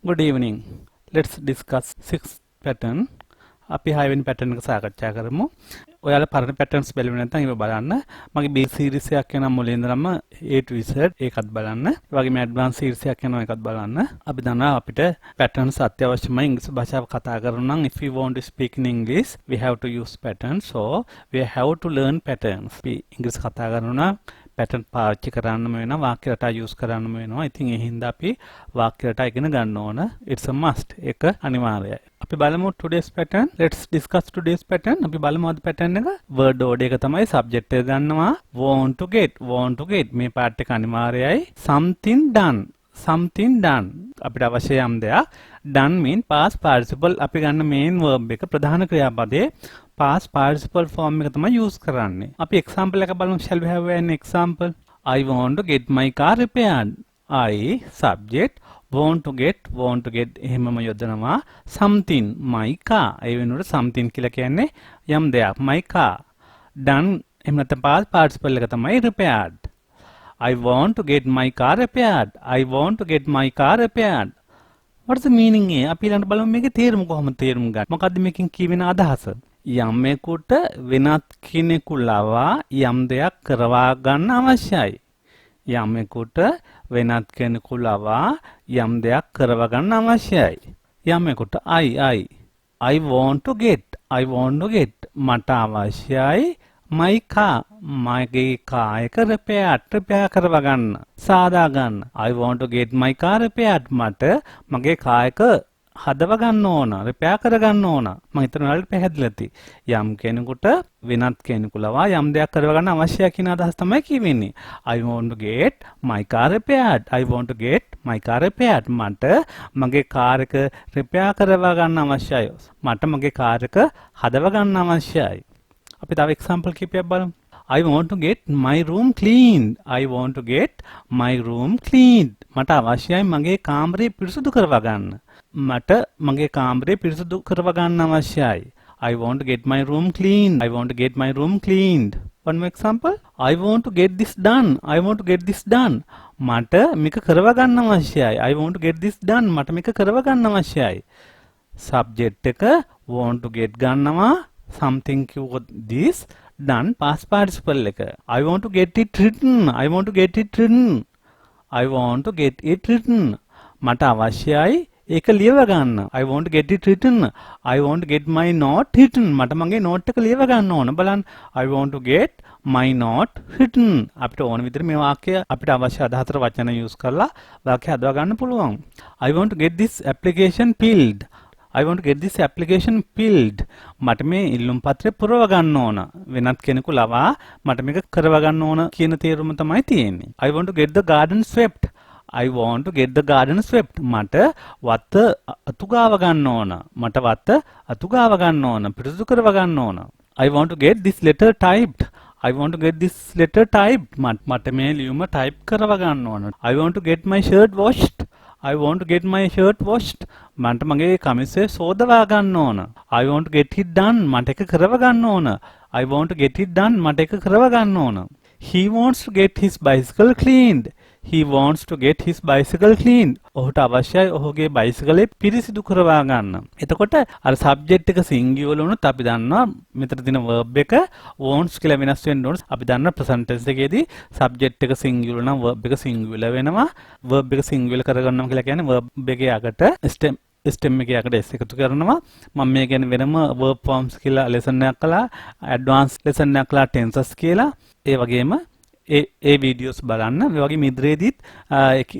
Good evening. Let's discuss sixth pattern. අපි 6 වෙනි pattern එක සාකච්ඡා කරමු. ඔයාලා පරණ patterns බැලුවේ නැත්නම් ඒක බලන්න. මගේ base series එකක් යනවා මුලින් ඉඳලම A to Z ඒකත් බලන්න. ඒ වගේම advanced series එකක් යනවා ඒකත් බලන්න. අපි දන්නවා අපිට patterns අත්‍යවශ්‍යමයි ඉංග්‍රීසි භාෂාව කතා කරනවා නම් if we want to speak in English we have to use patterns. So we have to learn patterns. අපි ඉංග්‍රීසි කතා කරනවා pattern පාවිච්චි කරන්නම වෙනවා වාක්‍ය රටා use කරන්නම වෙනවා. ඉතින් ඒ හින්දා අපි වාක්‍ය රටා ඉගෙන ගන්න ඕන. It's a must. ඒක අනිවාර්යයි. අපි බලමු today's pattern. Let's discuss today's pattern. අපි බලමු අද pattern එක. word order එක තමයි subject එක ගන්නවා. want to get මේ part එක අනිවාර්යයි. something done අපිට අවශ්‍ය යම් දෙයක්. done mean past participle. අපි ගන්න main verb එක ප්‍රධාන ක්‍රියාපදයේ past participle form එක තමයි use කරන්නේ. අපි example එක බලමු. Shall we have an example? I want to get my car repaired. I subject want to get එහෙමම යොදනවා something my car ඒ වෙනුවට something කියලා කියන්නේ යම් දෙයක් my car done එහෙම නැත්නම් past participle එක තමයි repaired. I want to get my car repaired. What's the meaning here? අපි ඊළඟට බලමු මේකේ තේරුම කොහොමද තේරුම් ගන්න. මොකද්ද මේකෙන් කියවෙන අදහස? යමෙකුට වෙනත් කෙනෙකු ලවා යම් දෙයක් කරවා ගන්න අවශ්‍යයි. යමෙකුට වෙනත් කෙනෙකු ලවා යම් දෙයක් කරවා ගන්න අවශ්‍යයි. යමෙකුට I want to get මට අවශ්‍යයි my car මගේ car එක repair කරවා ගන්න සාදා ගන්න. I want to get my car repaired මට මගේ car එක හදව ගන්න ඕන repair කර ගන්න ඕන. මම හිතනවා ඔයාලට පැහැදිලි ඇති. යම් කෙනෙකුට වෙනත් කෙනෙකු ලවා යම් දෙයක් කරව ගන්න අවශ්‍යයි කියන අදහස තමයි කියවෙන්නේ. I want to get my car repaired. මට මගේ කාර් එක repair කරවා ගන්න අවශ්‍යයි. මට මගේ කාර් එක හදව ගන්න අවශ්‍යයි. අපි තව example කීපයක් බලමු. I want to get my room cleaned. මට අවශ්‍යයි මගේ කාමරය පිරිසිදු කරවා ගන්න. මට මගේ කාමරය පිරිසිදු කරවා ගන්න අවශ්‍යයි. I want to get my room cleaned. One more example. I want to get this done. මට මේක කරවා ගන්න අවශ්‍යයි. I want to get this done. මට මේක කරවා ගන්න අවශ්‍යයි. Subject එක want to get ගන්නවා something කිව්වොත් this done past participle එක. I want to get it written. මට අවශ්‍යයි ඒක ලියව ගන්න. I want to get it written. I want to get my note written. මට මගේ note එක ලියව ගන්න ඕන. බලන්න. I want to get my note written. අපිට ඕන විදිහට මේ වාක්‍ය අපිට අවශ්‍ය අදහතර වචන use කරලා වාක්‍ය හදවා ගන්න පුළුවන්. I want to get this application filled. මට මේ ඉල්ලුම් පත්‍රය පුරව ගන්න ඕන. වෙනත් කෙනෙකු ලවා මට මේක කරව ගන්න ඕන කියන තේරුම තමයි තියෙන්නේ. I want to get the garden swept. මට වත්ත අතුගාව ගන්න ඕන. පිරිසිදු කරව ගන්න ඕන. I want to get this letter typed. මට මේ ලියුම type කරව ගන්න ඕන. I want to get my shirt washed. මට මගේ කමිසය සෝදවා ගන්න ඕන. I want to get it done. මට ඒක කරව ගන්න ඕන. He wants to get his bicycle cleaned. ඔහුට අවශ්‍යයි ඔහුගේ බයිසිකලේ පිරිසිදු කරවා ගන්න. එතකොට අර සබ්ජෙක්ට් එක සිංගියුලර් වුණොත් අපි දන්නවා මෙතන තියෙන verb එක wants කියලා වෙනස් වෙන්න ඕන. අපි දන්නවා present tense එකේදී සබ්ජෙක්ට් එක සිංගියුලර් නම් verb එක සිංගියුලර් වෙනවා. verb එක සිංගියුලර් කරගන්නවා කියලා කියන්නේ verb එකේ යකට stem එකේ යකට s එකතු කරනවා. මම මේ කියන්නේ වෙනම verb forms කියලා lesson එකක් කළා. advanced lesson එකක් කළා tenses කියලා. ඒ වගේම ඒ වීඩියෝස් බලන්න. මේ වගේ මිද්‍රේදීත්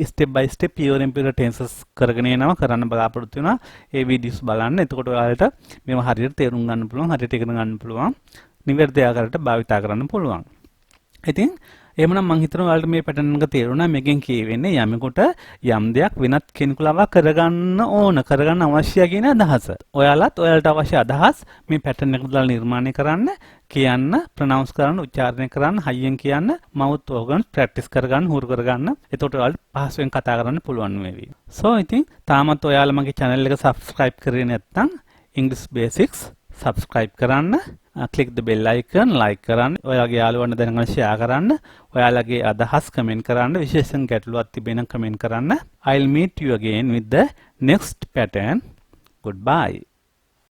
ස්ටෙප් බයි ස්ටෙප් පියවර ඉම්පියරල් ටෙන්සස් කරගෙන යනවා කරන්න බලාපොරොත්තු වෙනවා. ඒ වීඩියෝස් බලන්න. එතකොට ඔයාලට මේව හරියට තේරුම් ගන්න පුළුවන්, හරියට ඉගෙන ගන්න පුළුවන්, නිවැරදි ආකාරයට භාවිතා කරන්න පුළුවන්. ඉතින් එහෙමනම් මම හිතනවා ඔයාලට මේ පැටර්න් එක තේරුණා. මේකෙන් කියවෙන්නේ යමෙකුට යම් දෙයක් වෙනත් කෙනෙකු ලවා කරගන්න අවශ්‍යයි කියන අදහස. ඔයාලට අවශ්‍ය අදහස් මේ පැටර්න් එක දාලා නිර්මාණය කරන්න, කියන්න, ප්‍රොනවුන්ස් කරන්න, උච්චාරණය කරන්න, හයියෙන් කියන්න, මවුත් ඕගන් ප්‍රැක්ටිස් කරගන්න, හුරු කරගන්න. එතකොට ඔයාලට පහසුවෙන් කතා කරන්න පුළුවන් වෙවි. So ඉතින් තාමත් ඔයාලා මගේ channel එක subscribe කරේ නැත්නම් English Basics subscribe කරන්න. click the bell icon, like කරන්න, ඔයාලගේ යාළුවන්ට දැනගන්න share කරන්න, ඔයාලගේ අදහස් comment කරන්න, විශේෂයෙන් ගැටලුවක් තිබෙනම් comment කරන්න. I'll meet you again with the next pattern. Goodbye.